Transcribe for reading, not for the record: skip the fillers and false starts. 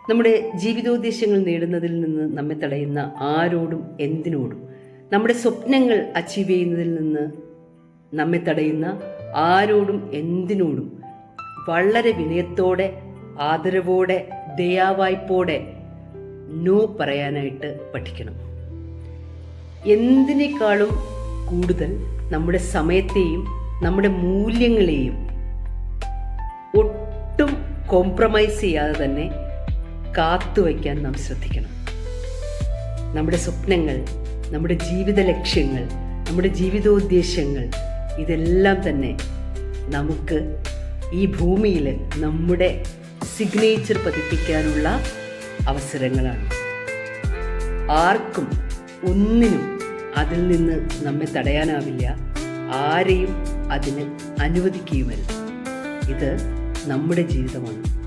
നമ്മുടെ ജീവിതോദ്ദേശങ്ങൾ നേടുന്നതിൽ നിന്ന് നമ്മെ തടയുന്ന ആരോടും എന്തിനോടും, നമ്മുടെ സ്വപ്നങ്ങൾ അച്ചീവ് ചെയ്യുന്നതിൽ നിന്ന് നമ്മെ തടയുന്ന ആരോടും എന്തിനോടും വളരെ വിനയത്തോടെ, ആദരവോടെ, ദയാവായ്പോടെ നോ പറയാനായിട്ട് പഠിക്കണം. എന്തിനേക്കാളും കൂടുതൽ നമ്മുടെ സമയത്തെയും നമ്മുടെ മൂല്യങ്ങളെയും ഒട്ടും കോംപ്രമൈസ് ചെയ്യാതെ തന്നെ കാത്തുവയ്ക്കാൻ നാം ശ്രദ്ധിക്കണം. നമ്മുടെ സ്വപ്നങ്ങൾ, നമ്മുടെ ജീവിത ലക്ഷ്യങ്ങൾ, നമ്മുടെ ജീവിതോദ്ദേശങ്ങൾ ഇതെല്ലാം തന്നെ നമുക്ക് ഈ ഭൂമിയിൽ നമ്മുടെ സിഗ്നേച്ചർ പതിപ്പിക്കാനുള്ള അവസരങ്ങളാണ്. ആർക്കും ഒന്നിനും അതിൽ നിന്ന് നമ്മെ തടയാനാവില്ല. ആരെയും അതിന് അനുവദിക്കുകയുമല്ല. ഇത് നമ്മുടെ ജീവിതമാണ്.